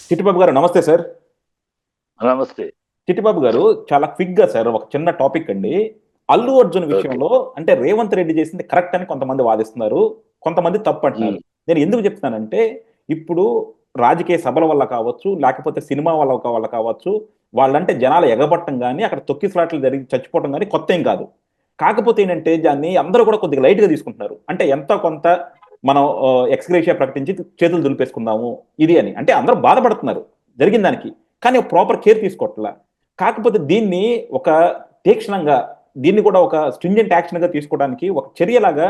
చిట్టిబాబు గారు నమస్తే సార్. నమస్తే. చిట్టిబాబు గారు చాలా క్విక్ గా సార్ ఒక చిన్న టాపిక్ అండి. అల్లు అర్జున్ ఓకే. విషయంలో అంటే రేవంత్ రెడ్డి చేసింది కరెక్ట్ అని కొంతమంది వాదిస్తున్నారు, కొంతమంది తప్పు అంటున్నారు. హ్మ్. నేను ఎందుకు చెప్తున్నానంటే ఇప్పుడు రాజకీయ సభల వల్ల కావచ్చు, లేకపోతే సినిమా వల్ల కావచ్చు, వాళ్ళంటే జనాలు ఎగబట్టం కానీ అక్కడ తొక్కిసలాట్లు జరిగి చచ్చిపోవడం కానీ కొత్త ఏం కాదు. కాకపోతే ఏంటంటే దాన్ని అందరూ కూడా కొద్దిగా లైట్ గా తీసుకుంటున్నారు. అంటే ఎంతో కొంత మనం ఎక్స్గ్రేషియా ప్రకటించి చేతులు దులిపేసుకుందాము ఇది అని, అంటే అందరూ బాధపడుతున్నారు జరిగిన దానికి, కానీ ప్రాపర్ కేర్ తీసుకోవట్లా. కాకపోతే దీన్ని ఒక తీక్షణంగా, దీన్ని కూడా ఒక స్ట్రింజెంట్ యాక్షన్ గా తీసుకోవడానికి ఒక చర్యలాగా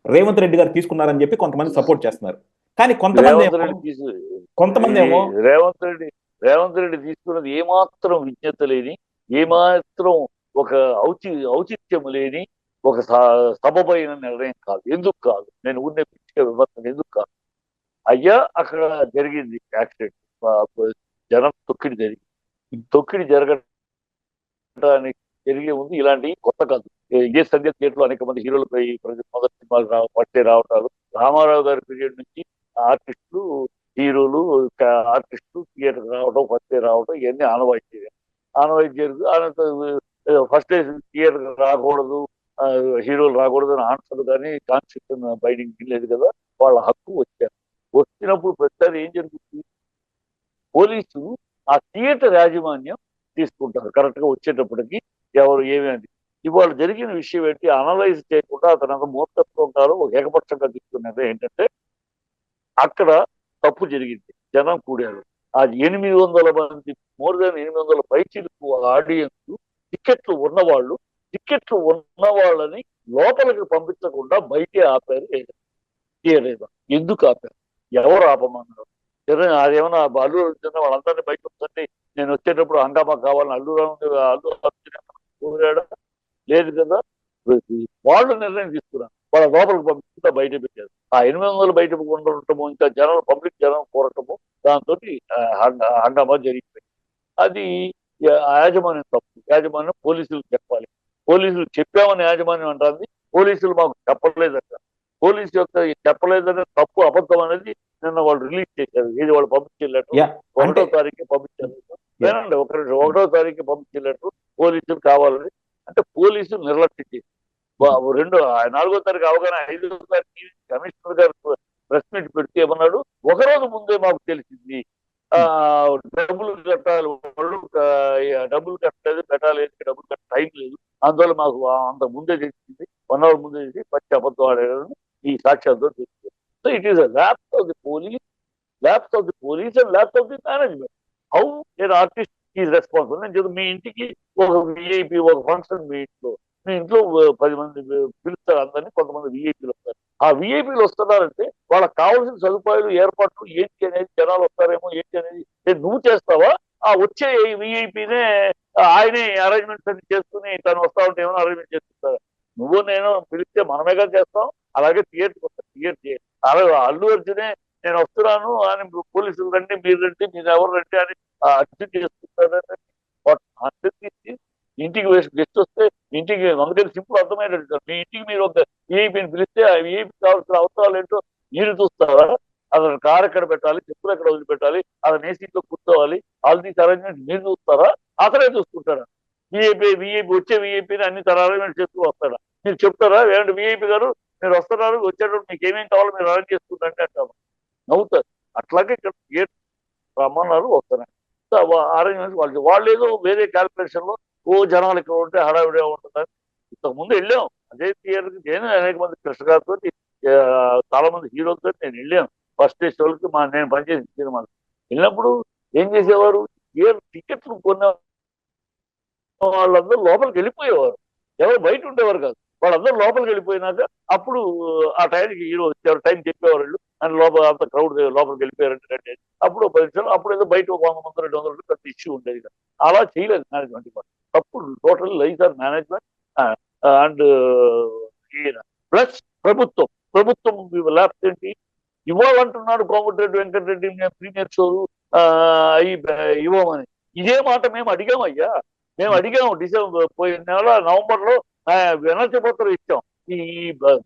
రేవంత్ రెడ్డి గారు తీసుకున్నారని చెప్పి కొంతమంది సపోర్ట్ చేస్తున్నారు. కానీ కొంతమంది రేవంత్ ఏమో రెడ్డి తీసు కొంతమంది ఈ ఏమో రేవంత్ రెడ్డి రేవంత్ రెడ్డి తీసుకున్నది ఏమాత్రం విజ్ఞత లేని, ఏమాత్రం ఒక ఔచిత్యం లేని ఒక సబబైన నిర్ణయం కాదు. ఎందుకు కాదు? నేను ఊరినే పిచ్చిగా విమర్శన ఎందుకు కాదు? అయ్యా అక్కడ జరిగింది యాక్సిడెంట్. జనం తొక్కిడి జరిగింది. తొక్కిడి జరగడానికి జరిగే ఉంది. ఇలాంటివి కొత్త కాదు. ఇదే సంధ్య థియేటర్ లో అనేక మంది హీరోలపై మొదటి సినిమాలు పట్టే రావటాలు, రామారావు గారి పీరియడ్ నుంచి ఆర్టిస్టులు, హీరోలు, ఆర్టిస్టులు థియేటర్ రావడం, ఫస్ట్ డే రావడం, ఇవన్నీ ఆనవాయితీ. ఆనవాయితీ జరుగుతుంది. ఫస్ట్ డే థియేటర్ రాకూడదు, ఆ, హీరోలు రాకూడదు అని ఆన్సర్ కానీ కాన్స్టిట్యూషన్ బయటికి లేదు కదా. వాళ్ళ హక్కు వచ్చారు. వచ్చినప్పుడు ప్రతిసారి ఏం జరుగుతుంది? పోలీసులు ఆ థియేటర్ యాజమాన్యం తీసుకుంటారు కరెక్ట్ గా వచ్చేటప్పటికి ఎవరు ఏమి అని. ఇవాళ జరిగిన విషయం ఏంటి అనలైజ్ చేయకుండా అతను అంత మూర్ఖత్వం కాదు ఒక ఏకపక్షంగా తీసుకున్నది ఏంటంటే అక్కడ తప్పు జరిగింది. జనం కూడారు. ఆ 800 మంది, మోర్ దాన్ 800 పైచీలకు ఆడియన్స్, టికెట్లు ఉన్నవాళ్ళు, టికెట్లు ఉన్న వాళ్ళని లోపలికి పంపించకుండా బయటే ఆపారు. థియేటర్ ఎందుకు ఆపారు? ఎవరు ఆపమన్నారు? అదేమన్నా అల్లు అర్జున్ వాళ్ళందరినీ బయట ఉంచండి, నేను వచ్చేటప్పుడు హంగామా కావాలని అల్లు అర్జున్ కోరాడా? లేదు కదా. వాళ్ళు నిర్ణయం తీసుకున్నారు. వాళ్ళ లోపలికి పంపించుకుంటా బయట పెట్టారు. ఆ 800 బయట ఉండటము, ఇంకా జనం పబ్లిక్ జనం కోరటము, దాంతో హంగామా జరిగిపోయింది. అది యాజమాన్యం తప్పు. యాజమాన్యం పోలీసులు చెప్పాలి. పోలీసులు చెప్పామని యాజమాన్యం అంటుంది, పోలీసులు మాకు చెప్పలేదంట. పోలీసు యొక్క చెప్పలేదనే తప్పు అబద్ధం అనేది నిన్న వాళ్ళు రిలీజ్ చేశారు. ఏది వాళ్ళు పంపించే లెటర్ యా అంటే 1వ తారీఖు పంపించారు. యా వినండి ఒక నిమిషం. 1వ తారీఖు పంపించే లెటర్ పోలీసులు కావాలని, అంటే పోలీసులు నిర్లక్ష్యం చేసి రెండు 4వ తారీఖు అవగానే 5వ తారీఖు కమిషనర్ గారు ప్రెస్ మీట్ పెడితే ఏమన్నాడు? ఒకరోజు ముందే మాకు తెలిసింది, ఆ డబ్బులు కట్టాలి, వాళ్ళు డబ్బులు కట్టలేదు, పెట్టాలి, డబ్బులు కట్ట టైం లేదు, అందువల్ల మాకు అంత ముందే తెలిసింది, 1 అవర్ ముందే తెలిసి పచ్చి అబద్ధం ఆడారని ఈ సాక్ష్యాలతో తెలిసింది. So it is a lapse of the police, lapse of the police and lapse of the management. How నేను ఆర్టిస్ట్ ఈజ్ రెస్పాన్సిబుల్. నేను చెప్పి మీ ఇంటికి ఒక విఐపి, ఒక ఫంక్షన్ మీ ఇంట్లో, మీ ఇంట్లో 10 మంది పిలుస్తారు అందరినీ, కొంతమంది విఐపీలు వస్తారు. ఆ విఐపీలు వస్తున్నారంటే వాళ్ళకి కావాల్సిన సదుపాయాలు, ఏర్పాట్లు ఏంటి అనేది, జనాలు వస్తారేమో ఏంటి అనేది నువ్వు చేస్తావా? ఆ వచ్చే విఐపీనే ఆయనే అరేంజ్మెంట్స్ అన్ని చేసుకుని తను వస్తా ఉంటే ఏమైనా అరేంజ్మెంట్ చేస్తుంటారు? నువ్వు నేను పిలిస్తే మనమేగా చేస్తాం. అలాగే థియేటర్కి వస్తాం, థియేటర్ అలాగే అల్లు అర్జునే నేను వస్తున్నాను అని పోలీసులు రండి, మీరు రండి, మీరు ఎవరు రండి అని అర్జున్ చేసుకుంటారని ఇంటికి గెస్ట్ వస్తే ఇంటికి మనకి సింపుల్ అర్థమైనట్టు మీ ఇంటికి మీరు ఒక విఐపీని పిలిస్తే ఆ విఐపీ కావాల్సిన అవసరాలు ఏంటో మీరు చూస్తారా? అతను కార్ ఎక్కడ పెట్టాలి, చెప్పులు ఎక్కడ వదిలిపెట్టాలి, అతను ఏ సీట్లో కూర్చోవాలి, ఆల్ దీస్ అరేంజ్మెంట్ మీరు చూస్తారా? అతనే చూసుకుంటారా? విఐపీ వచ్చే విఐపీని అన్ని తన అరేంజ్మెంట్ చేస్తూ వస్తాడా? మీరు చెప్తారా? ఏమంటే విఐపీ గారు మీరు వస్తున్నారు, వచ్చేటప్పుడు మీకు ఏమేమి కావాలో మీరు అరేంజ్ చేసుకుంటే అంటారు, నవ్వుతారు. అట్లాగే ఇక్కడ థియేటర్ రమ్మన్నారు, వస్తున్నాయి. అరేంజ్మెంట్స్ వాళ్ళు ఏదో వేరే క్యాల్కులేషన్ లో ఓ జనాలు ఇక్కడ ఉంటే హడావిడే ఉంటుందని ఇంతకు ముందు వెళ్ళాం. అదే థియేటర్కి నేను అనేక మంది కృష్ణ గారితో, చాలా మంది హీరోలతో నేను వెళ్ళాను. ఫస్ట్ డే షోలకి నేను పనిచేసిన సినిమాలు వెళ్ళినప్పుడు ఏం చేసేవారు? టికెట్లు కొన్న వాళ్ళందరూ లోపలికి వెళ్ళిపోయేవారు, ఎవరు బయట ఉండేవారు కాదు. వాళ్ళందరూ లోపలికి వెళ్ళిపోయినాక అప్పుడు ఆ టైంకి హీరో వచ్చేవారు, టైం చెప్పేవారు వీళ్ళు అని, లోపల అంత క్రౌడ్ లోపలికి వెళ్ళిపోయారంటే అప్పుడు 10 నిమిషాలు, అప్పుడు ఏదో బయట ఒక 100 మంది 200 పెద్ద ఇష్యూ ఉండేది కదా. అలా చేయలేదు మేనేజ్మెంట్. తప్పుడు టోటల్ లైజ్ ఆర్ మేనేజ్మెంట్ అండ్ ఈయన ప్లస్ ప్రభుత్వం. ప్రభుత్వం ల్యాబ్స్ ఏంటి ఇవ్వాలంటున్నాడు కోమటిరెడ్డి వెంకటరెడ్డి ప్రీమియర్ షోలు ఇవ్వమని. ఇదే మాట మేము అడిగామయ్యా. మేము అడిగాము డిసెంబర్ పోయిన నెల నవంబర్ లో వినతి పత్రం ఇచ్చాం. ఈ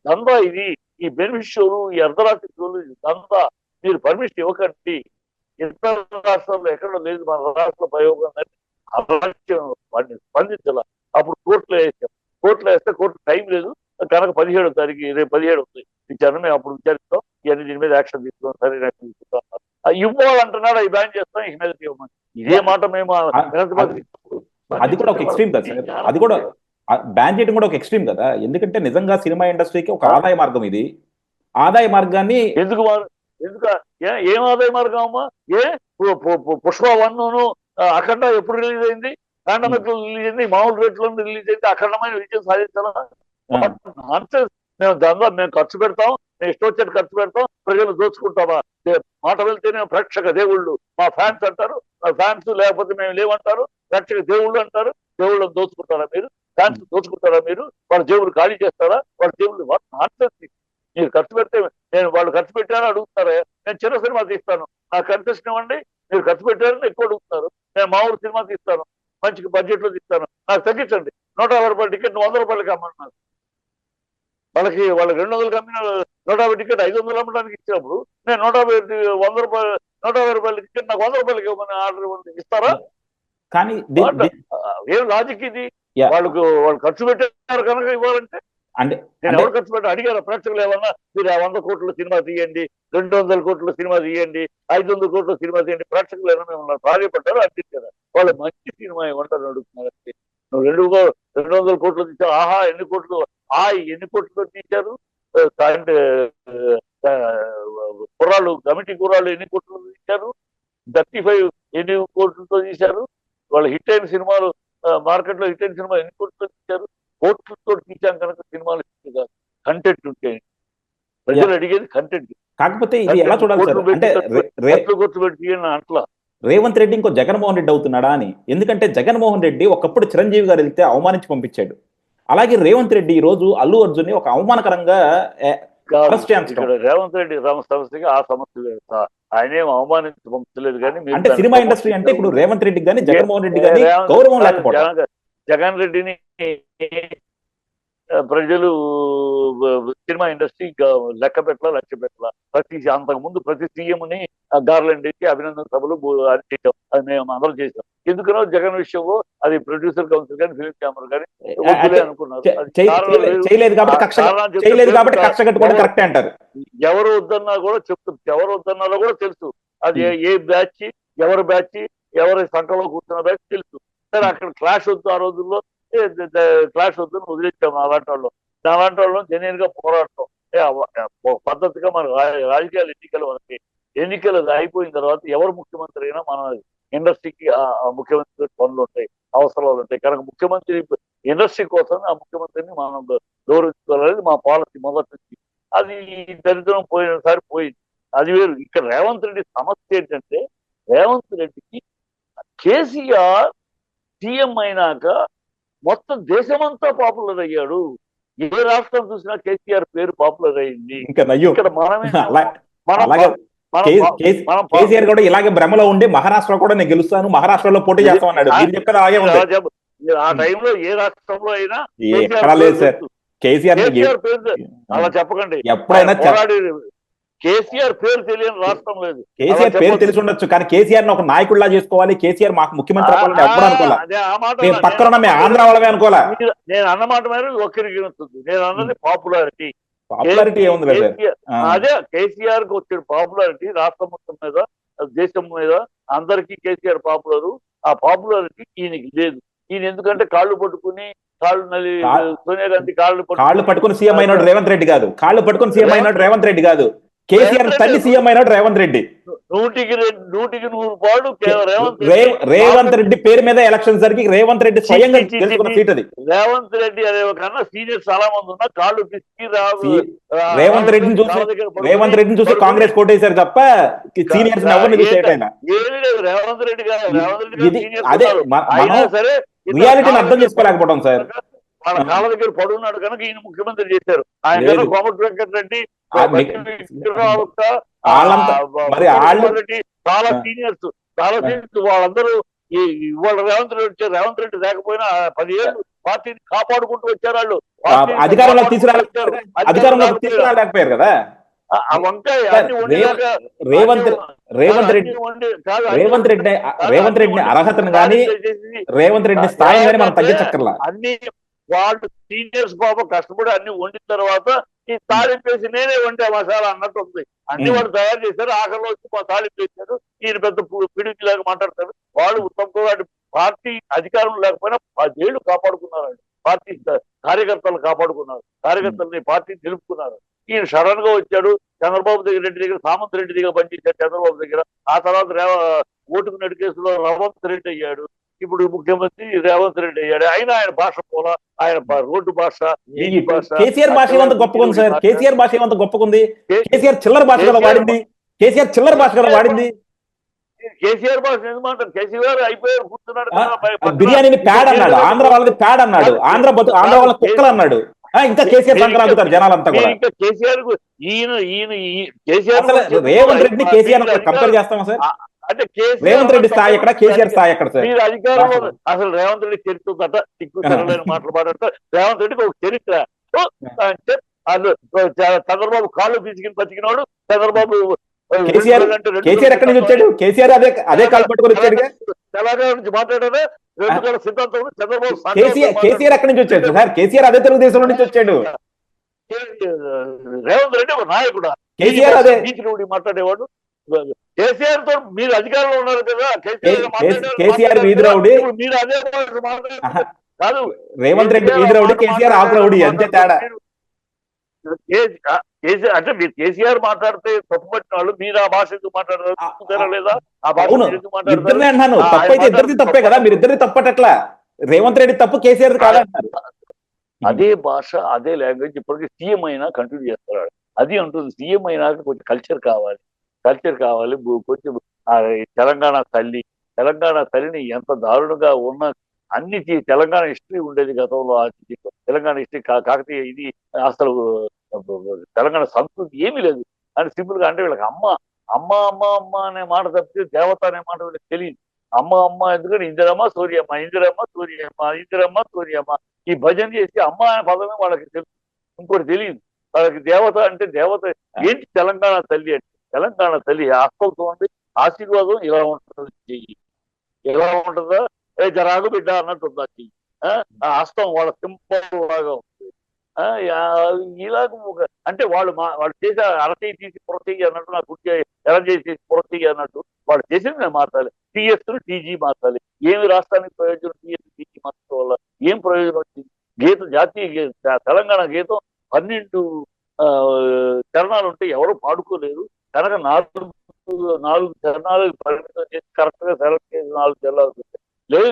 దందా ఇది, ఈ బెనిఫిట్ షోలు, ఈ అర్ధరాత్రి షోలు, దందా, మీరు పర్మిషన్ ఇవ్వకండి, ఇతర రాష్ట్రాల్లో ఎక్కడో లేదు, మన రాష్ట్ర ప్రయోగం అలక్ష్యం స్పందించాల. అప్పుడు కోర్టులో వేసాం. కోర్టులో వేస్తే కోర్టు టైం లేదు కనుక 17వ తారీఖు, రేపు 17 అవుతుంది విచారణ, మేము అప్పుడు విచారిస్తాం, ఇవన్నీ దీని మీద యాక్షన్ తీసుకుంటాం, సరైన యాక్షన్ తీసుకుంటాం. ఇవ్వాలంటున్నాడు, అవి బ్యాన్ చేస్తాం, ఇక మీద ఇవ్వమని. ఇదే మాట మేము అది కూడా ఒక ఎక్స్ట్రీమ్ కదా సార్, అది కూడా బ్యాన్ చేయడం కూడా ఒక ఎక్స్ట్రీమ్ కదా. ఎందుకంటే నిజంగా సినిమా ఇండస్ట్రీకి ఒక ఆదాయ మార్గం ఇది. ఆదాయ మార్గాన్ని ఎందుకు ఏం ఆదాయ మార్గం అమ్మా? పుష్ప 1 అఖండ ఎప్పుడు రిలీజ్ అయింది? పాండమిక్ రిలీజ్ అయింది, మామూలు రేట్లో రిలీజ్ అయితే అఖండమైన విజయం సాధించాలా? మేము ఖర్చు పెడతాం, మేము ఇష్టం వచ్చేది ఖర్చు పెడతాం, ప్రజలు దోచుకుంటామా? మాట వెళ్తేనే ప్రేక్షక దేవుళ్ళు మా ఫ్యాన్స్ అంటారు, మా ఫ్యాన్స్ లేకపోతే మేము లేవంటారు, ప్రేక్షక దేవుళ్ళు అంటారు. దేవుళ్ళని దోచుకుంటారా మీరు? ఫ్యాన్స్ దోచుకుంటారా మీరు? వాళ్ళ జేబులు ఖాళీ చేస్తారా? వాళ్ళ జేబులు మీరు ఖర్చు పెడితే నేను వాళ్ళు ఖర్చు పెట్టారని అడుగుతారా? నేను చిన్న సినిమా తీస్తాను, నాకు కన్సెషన్ ఇవ్వండి, మీరు ఖర్చు పెట్టారని ఎక్కువ అడుగుతున్నారు. నేను మామూలు సినిమా తీస్తాను, మంచి బడ్జెట్ లో తీస్తాను, నాకు తగ్గించండి. 150 రూపాయల టికెట్ 100 రూపాయలకి అమ్మన్నారు. వాళ్ళకి 200 అమ్మిన 150 టికెట్ 500 అమ్మడానికి ఇచ్చినప్పుడు నేను 150 రూపాయల టికెట్ నాకు 100 రూపాయలకి ఇవ్వమని ఆర్డర్ ఇవ్వండి, ఇస్తారా? కానీ ఏం లాజిక్ ఇది? వాళ్ళు ఖర్చు పెట్టారు కనుక ఇవ్వాలంటే అంటే నేను ఎవరు ఖర్చు పెట్టా అడిగారు ప్రేక్షకులు ఏమన్నా? మీరు 100 కోట్ల సినిమా తీయండి, 200 కోట్ల సినిమా తీయండి, 500 కోట్ల సినిమా తీయండి, ప్రేక్షకులు ఏమన్నా ప్రాధాన్యపడ్డారు? అందించారు. వాళ్ళు మంచి సినిమా ఏమంటారు అడుగుతున్నారు. నువ్వు 200 కోట్లు తీసావు, ఆహా ఎన్ని కోట్లు, ఎన్ని కోట్లతో తీశారు? కుర్రాళ్ళు కమిటీ కుర్రాళ్ళు ఎన్ని కోట్లతో తీశారు? 35 ఎన్ని కోట్లతో తీశారు? వాళ్ళు హిట్ అయిన సినిమాలు మార్కెట్ లో హిట్ అయిన సినిమా ఎన్ని కోట్లతో తీశారు? కోట్లతో తీసాం కనుక సినిమాలు కాదు, కంటెంట్ ఉంటే. ప్రజలు అడిగేది కంటెంట్. కాకపోతే ఇది ఎలా చూడాలి సార్? అంటే ఖర్చు పెట్టి అట్లా రేవంత్ రెడ్డి ఇంకో జగన్మోహన్ రెడ్డి అవుతున్నాడా అని. ఎందుకంటే జగన్మోహన్ రెడ్డి ఒకప్పుడు చిరంజీవి గారు వెళ్తే అవమానించి పంపించాడు. అలాగే రేవంత్ రెడ్డి ఈ రోజు అల్లు అర్జున్ ని ఒక అవమానకరంగా రేవంత్ రెడ్డి సమస్యకి ఆ సమస్య ఆయనేం అవమానించి పంపించలేదు. కానీ అంటే సినిమా ఇండస్ట్రీ అంటే ఇప్పుడు రేవంత్ రెడ్డి కానీ జగన్మోహన్ రెడ్డి కానీ గౌరవం లేకపోవడం. జగన్ రెడ్డిని ప్రజలు సినిమా ఇండస్ట్రీ లెక్క పెట్టాల. అంతకు ముందు ప్రతి సీఎంని గార్లెండ్ ఇచ్చి అభినందన సభలు చేసాం, అది మేము అందరూ చేసాం. ఎందుకనో జగన్ విషయంలో అది ప్రొడ్యూసర్ కౌన్సిల్ కానీ ఫిలిం ఛాంబర్ కానీ అనుకున్నారు. ఎవరు వద్దన్నా కూడా చెప్తుంది, ఎవరు వద్దన్నారో కూడా తెలుసు. అది ఏ బ్యాచ్, ఎవరి బ్యాచ్, ఎవరి సంఖలో కూర్చున్న బ్యాచ్ తెలుసు. సరే అక్కడ క్లాష్ వద్దు, ఆ రోజుల్లో క్లాష్ వద్దు వదిలేసాం. అలాంటి వాళ్ళు జెన్యున్ గా పోరాడటం పద్ధతిగా మన రాజకీయాలు ఎన్నికలు అయిపోయిన తర్వాత ఎవరు ముఖ్యమంత్రి అయినా మన ఇండస్ట్రీకి ఆ ముఖ్యమంత్రి పనులు ఉంటాయి, అవసరాలు ఉంటాయి. కనుక ముఖ్యమంత్రి ఇండస్ట్రీ కోసం ఆ ముఖ్యమంత్రిని మనం గౌరవించుకోవాలనేది మా పాలసీ మొదటి నుంచి. అది దరిద్రం పోయినసారి పోయింది, అది వేరు. ఇక్కడ రేవంత్ రెడ్డి సమస్య ఏంటంటే, రేవంత్ రెడ్డికి కేసీఆర్ సీఎం అయినాక మొత్తం దేశమంతా పాపులర్ అయ్యాడు. ఏ రాష్ట్రం చూసినా కేసీఆర్ పేరు పాపులర్ అయింది. ఇక్కడ కేసీఆర్ కూడా ఇలాగే భ్రమలో ఉండి మహారాష్ట్ర కూడా నేను గెలుస్తాను, మహారాష్ట్రలో పోటీ చేస్తాను అన్నాడు. మీరు చెప్పారు అలాగే ఉంది. ఆ టైంలో ఏ రాష్ట్రంలో అయినా లేదు సార్, కేసీఆర్ పేరు అలా చెప్పకండి. ఎప్పుడైనా కేసీఆర్ పేరు తెలియని రాష్ట్రం లేదు. కేసీఆర్ పేరు తెలిసి ఉండొచ్చు, కానీ కేసీఆర్ ఒక నాయకుడిలా చేసుకోవాలి, కేసీఆర్ మాకు ముఖ్యమంత్రి ఎప్పుడు అనుకోవాలి. పక్కన మేము ఆంధ్ర వాళ్ళమే అనుకోవాలా. నేను అన్నమాట మీద ఒక్కరికి నేను అన్నది పాపులారిటీ. ఏముంది అదే కేసీఆర్ కి వచ్చిన పాపులారిటీ రాష్ట్రం మొత్తం మీద, దేశం మీద అందరికీ కేసీఆర్ పాపులరు. ఆ పాపులారిటీ ఈయనకి లేదు. ఈయన ఎందుకంటే కాళ్ళు పట్టుకుని సోనియా గాంధీ కాళ్ళు పట్టుకుని సీఎం అయినాడు రేవంత్ రెడ్డి కాదు. కాళ్ళు పట్టుకుని సీఎం అయినాడు రేవంత్ రెడ్డి కాదు. కేసీఆర్ తల్లి సీఎం అయినాడు రేవంత్ రెడ్డి. 100% రేవంత్ రెడ్డి పేరు మీద ఎలక్షన్ జరిగి రేవంత్ రెడ్డి స్వయంగా సీట్ అది. రేవంత్ రెడ్డి అనే కన్నా సీనియర్ చాలా మంది ఉన్నా కాళ్ళు పిసికి రేవంత్ రెడ్డిని చూసి కాంగ్రెస్ కోటేశారు తప్ప సీనియర్స్ ఎవరిని చూసి ఏమి లేదు. రేవంత్ రెడ్డి గారు అదే సరే రియాలిటీని అర్థం చేసుకోలేకపోవడం సార్. వాళ్ళ కాళ్ళ దగ్గర పడున్నాడు కనుక ఈయన ముఖ్యమంత్రి చేశారు. ఆయన కోమటి వెంకటరెడ్డి చాలా సీనియర్స్ వాళ్ళందరూ ఇవాళ రేవంత్ రెడ్డి లేకపోయినా 10 ఏళ్ళు పార్టీని కాపాడుకుంటూ వచ్చారు. వాళ్ళు అధికారంలో తీసుకురాలేకపోయారు కదా. ఆ వంకాయ సార్ అన్ని వండినాక రేవంత్ రేవంత్ రెడ్డి కాదు రేవంత్ రెడ్డి రేవంత్ రెడ్డిని అర్హతను కానీ రేవంత్ రెడ్డి స్థాయిని కానీ మనం తగ్గించక్కర్లా. అన్ని వాళ్ళు సీనియర్స్ పాపం కష్టపడి అన్ని వండిన తర్వాత ఈ తాలింపేసి నేనే వండే మసాలా అన్నట్టు ఉంది. అన్ని వాళ్ళు తయారు చేశారు, ఆఖరిలో వచ్చి మా తాలింపు వేశారు, ఈయన పెద్ద పిడికిలాగా మాట్లాడతారు. వాళ్ళు ఉత్తమ్ కుమార్ పార్టీ అధికారం లేకపోయినా 10 ఏళ్లు కాపాడుకున్నారండి. పార్టీ కార్యకర్తలు కాపాడుకున్నారు, కార్యకర్తలని పార్టీ నిలుపుకున్నారు. ఈయన సడన్ గా వచ్చాడు, చంద్రబాబు రెడ్డి దగ్గర సామంత్ రెడ్డి దగ్గర పనిచేశాడు, చంద్రబాబు దగ్గర. ఆ తర్వాత ఓటుకు నడి కేసులో రవంత్ రెడ్డి అయ్యాడు. ఇప్పుడు ముఖ్యమంత్రి రేవంత్ రెడ్డి అయ్యాడు. అయినా ఆయన భాష పోలా, ఆయన రోడ్డు భాష, కేసీఆర్ భాష ఏమంత గొప్పకుంది సార్? కేసీఆర్ భాష ఏమంత గొప్పకుంది? కేసీఆర్ చిల్లర భాష కదా వాడింది. కేసీఆర్ చిల్లర భాష కదా వాడింది. కేసీఆర్ భాష ఎందుకంటారు? కేసీఆర్ అయిపోయారు, కూర్చున్నాడు. బిర్యానీని ప్యాడ్ అన్నాడు, ఆంధ్ర వాళ్ళది ప్యాడ్ అన్నాడు, ఆంధ్ర వాళ్ళ కుక్కలు అన్నాడు. ఇంకా కేసీఆర్ సంక్రాంతారు జనాలంతా కూడా. ఇంకా కేసీఆర్ ఈయన కేసీఆర్ రేవంత్ రెడ్డిని కేసీఆర్ కంపేర్ చేస్తామా సార్? అంటే రేవంత్ రెడ్డి స్థాయి ఎక్కడ, కేసీఆర్ స్థాయి ఎక్కడ సార్? మీరు అధికారంలో అసలు రేవంత్ రెడ్డి చరిత్ర కథ దిక్కు తెరలేని మాటలు మాట్లాడతారు. రేవంత్ రెడ్డికి ఒక చరిత్ర అంటే చంద్రబాబు కాళ్ళు పిసికిని బతికినాడు. చంద్రబాబు కేసీఆర్ ఎక్కడి నుంచి వచ్చాడు? కేసీఆర్ అదే కాలు పట్టుకొని వచ్చాడు. తెలంగాణ నుంచి మాట్లాడారు. రెండు కళ సిద్ధాంతం చంద్రబాబు. కేసీఆర్ ఎక్కడి నుంచి వచ్చాడు సార్? కేసీఆర్ అదే తెలుగుదేశం నుంచి వచ్చాడు. రేవంత్ రెడ్డి ఒక నాయకుడు. కేసీఆర్ అదే మాట్లాడేవాడు. కేసీఆర్ తో మీరు అధికారంలో ఉన్నారు కదా, కేసీఆర్ వీధి రౌడీ, మీరు అదే కాదు. రేవంత్ రెడ్డి వీధి రౌడీ, కేసీఆర్ ఆకు రౌడీ, అంతే తేడా. అంటే మీరు కేసీఆర్ మాట్లాడితే తప్పు పట్టిన వాళ్ళు మీరు ఆ భాష ఎందుకు మాట్లాడారు లేదా? ఆ భాష ఎందుకు ఇద్దరినే అన్నాను. తప్పైతే ఇద్దరిది తప్పే కదా, మీరు ఇద్దరిది తప్పటట్లా. రేవంత్ రెడ్డి తప్పు, కేసీఆర్ కాదంటారు. అదే భాష, అదే లాంగ్వేజ్ ఇప్పటికీ సీఎం అయినా కంటిన్యూ చేస్తున్నాడు. అది ఉంటుంది. సీఎం అయినాక కొంచెం కల్చర్ కావాలి, కొంచెం తెలంగాణ తల్లిని ఎంత దారుణంగా ఉన్న అన్ని తెలంగాణ హిస్టరీ ఉండేది గతంలో. తెలంగాణ హిస్టరీ కాకతీయ ఇది అసలు తెలంగాణ సంస్కృతి ఏమీ లేదు అని సింపుల్ గా. అంటే వీళ్ళకి అమ్మ అమ్మ అమ్మ అమ్మ అనే మాట తప్పితే దేవత అనే మాట వీళ్ళకి తెలియదు. అమ్మ అమ్మ ఎందుకంటే ఇందిరమ్మ సూర్యమ్మ, ఇందిరమ్మ సూర్యమ్మ, ఇందిరమ్మ సూర్యమ్మ ఈ భజన చేసి అమ్మ అనే పదమే వాళ్ళకి తెలుసు, ఇంకోటి తెలియదు వాళ్ళకి. దేవత అంటే దేవత ఏంటి? తెలంగాణ తల్లి అంటే తెలంగాణ తల్లి ఆస్తంతో ఉండి ఆశీర్వాదం ఇలా ఉంటుంది, చెయ్యి ఎలా ఉంటుందో జరాగు బిడ్డ అన్నట్టు ఉందా చెయ్యి. ఆ హస్తం వాళ్ళ సింపల్ లాగా ఉంటుంది. ఇలాగ అంటే వాళ్ళు చేసే అరచేయి తీసి పొరచేయి అన్నట్టు, నాకు గుర్తు ఎరచేయి తీసి పొరచేయి అన్నట్టు వాళ్ళు చేసింది నేను మార్చాలి. టీఎస్ టీజీ మార్చాలి. ఏమి రాష్ట్రానికి ప్రయోజనం? టీఎస్ టీజీ మార్చడం వల్ల ఏం ప్రయోజనం వచ్చింది? గీతం, జాతీయ తెలంగాణ గీతం 12 చరణాలు ఉంటే ఎవరు పాడుకోలేదు కనుక 4 చరణాలు పరిమితం చేసి కరెక్ట్ గా సెలెక్ట్ చేసి 4 చరణాలు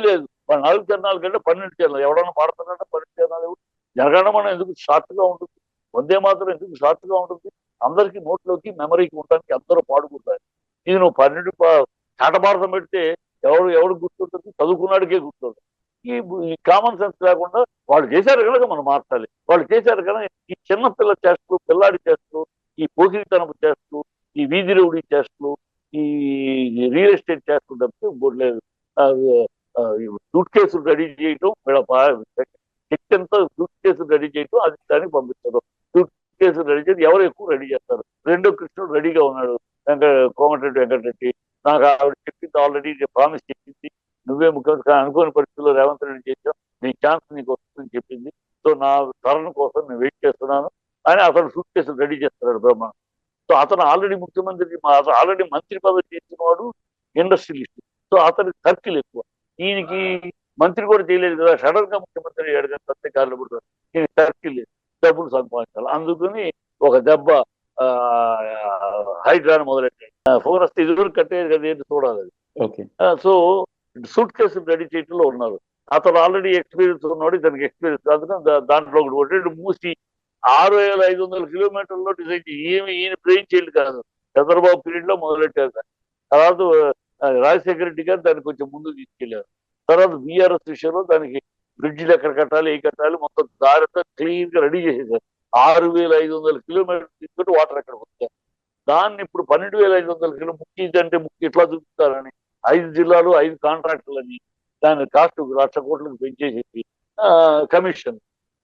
లేదు. వాళ్ళు 4 చరణాల కంటే 12 చరణాలు ఎవడన్నా పాడుతున్నారంటే 12 చరణాలు. జనగణమన ఎందుకు షార్ట్ గా ఉంటుంది? వందే మాత్రం ఎందుకు షార్ట్ గా ఉంటుంది? అందరికీ నోట్లోకి మెమరీకి ఉండడానికి అందరూ పాడుకుంటారు. ఇది నువ్వు 12 చాటభారతం పెడితే ఎవడు గుర్తుంటుంది? చదువుకున్నాడికే గుర్తుంటుంది. ఈ కామన్ సెన్స్ లేకుండా వాళ్ళు చేశారు కనుక మనం మార్చాలి. వాళ్ళు చేశారు కనుక ఈ చిన్న పిల్ల చేస్తూ, పిల్లాడి చేస్తూ, ఈ పోకిరితనపు చేస్తూ, ఈ వీధి రౌడీ చేస్తూ, ఈ రియల్ ఎస్టేట్ చేస్తూ తప్పితే లేదు. సూట్ కేసులు రెడీ చేయటం, శక్తి అంతా సూట్ కేసులు రెడీ చేయటం, అది దానికి పంపిస్తారు. సూట్ కేసులు రెడీ చేసి ఎవరు ఎక్కువ రెడీ చేస్తారు? రెండో కృష్ణుడు రెడీగా ఉన్నాడు, కోమటిరెడ్డి వెంకటరెడ్డి. నాకు ఆవిడ చెప్పింది, ఆల్రెడీ ప్రామిస్ చెప్పింది, నువ్వే ముఖ్యమంత్రి అనుకోని పరిస్థితుల్లో రేవంత్ రెడ్డి చేసావు, నీ ఛాన్స్ నీకు వస్తుందని చెప్పింది. సో నా తరుణం కోసం నేను వెయిట్ చేస్తున్నాను అని అతను సూట్ కేసులు రెడీ చేస్తున్నాడు బ్రహ్మ. సో అతను ఆల్రెడీ ముఖ్యమంత్రి, ఆల్రెడీ మంత్రి పదవి చేసిన వాడు, ఇండస్ట్రియలిస్ట్. సో అతనికి సర్కిల్ ఎక్కువ. ఈయనకి మంత్రి కూడా చేయలేదు కదా, సడన్ గా ముఖ్యమంత్రి అయ్యాడు కదా, సత్యకారులు కూడా ఈయన సర్కిల్ లేదు, డబ్బులు సంపాదించాలి. అందుకని ఒక దెబ్బ హైడ్రాని మొదలెట్టాడు. ఫోన్ వస్తే ఇదివరకు కట్టేది కదా, ఏంటి చూడాలి అది. సో సూట్ కేసులు రెడీ చేయడంలో ఉన్నారు. అతను ఆల్రెడీ ఎక్స్పీరియన్స్ ఉన్నాడు, ఇతనికి ఎక్స్పీరియన్స్. అందుకని దాంట్లో ఒకటి మూసి 6500 కిలోమీటర్లో డిజైన్ ఈయన బ్రెయిన్ చైల్డ్ కాదు, చంద్రబాబు పీరియడ్ లో మొదలెట్టారు. తర్వాత రాజశేఖర రెడ్డి గారు దాన్ని కొంచెం ముందుకు తీసుకెళ్లారు. తర్వాత బీఆర్ఎస్ విషయంలో దానికి బ్రిడ్జిలు ఎక్కడ కట్టాలి, ఏ కట్టాలి మొత్తం దారితో క్లీన్ గా రెడీ చేసేసారు. 6500 కిలోమీటర్లు తీసుకుంటే వాటర్ ఎక్కడ వచ్చారు. దాన్ని ఇప్పుడు 12500 కిలోమీటర్లు ముఖ్య అంటే ముఖ్య ఇట్లా చూపుతారని 5 జిల్లాలు 5 కాంట్రాక్టులని దాని కాస్ట్ 1,00,000 కోట్లకు పెంచేసేసి కమిషన్.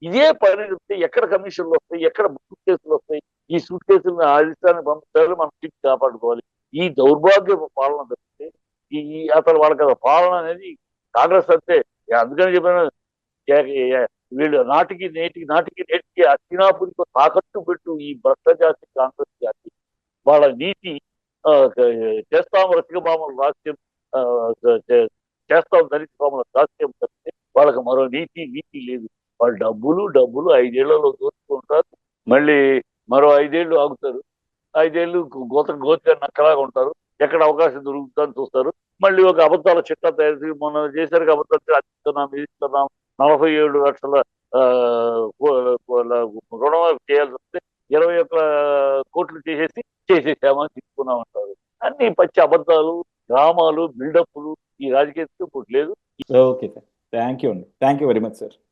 ఇదే పని ఎక్కడ కమిషన్లు వస్తాయి, ఎక్కడ బుక్ కేసులు వస్తాయి? ఈ సూట్ కేసులను రాజస్థానికి పంపుతారు, మనం సీట్ కాపాడుకోవాలి. ఈ దౌర్భాగ్య పాలన తప్పితే అసలు వాళ్ళకి పాలన అనేది కాంగ్రెస్ అంతే. అందుకని చెప్పిన వీళ్ళు నాటికి అస్థినాపురికి తాకట్టు పెట్టు ఈ భ్రష్టజాతి కాంగ్రెస్ జాతి. వాళ్ళ నీతి చేస్తాం రసికభామల రాష్ట్రం, చేస్తాం దళిత భామల రాష్ట్రం తప్పితే వాళ్ళకి మరో నీతి లేదు. వాళ్ళు డబ్బులు 5 ఏళ్లలో దోచుకుంటారు, మళ్ళీ మరో 5 ఏళ్లు ఆగుతారు, 5 ఏళ్లు గోతిగా నక్కలాగా ఉంటారు, ఎక్కడ అవకాశం దొరుకుతుందని చూస్తారు. మళ్ళీ ఒక అబద్ధాల చిట్టా తయారు చేసి మొన్న చేశారు అబద్ధాలు అది ఇస్తున్నాం 47 లక్షల రుణం చేయాల్సి వస్తే 21 కోట్లు చేసేసామని చెప్పుకున్నామంటారు. అన్ని పచ్చి అబద్ధాలు, డ్రామాలు, బిల్డప్లు. ఈ రాజకీయం ఇప్పుడు లేదు. ఓకే సార్, థ్యాంక్ యూ అండి, thank you very much sir.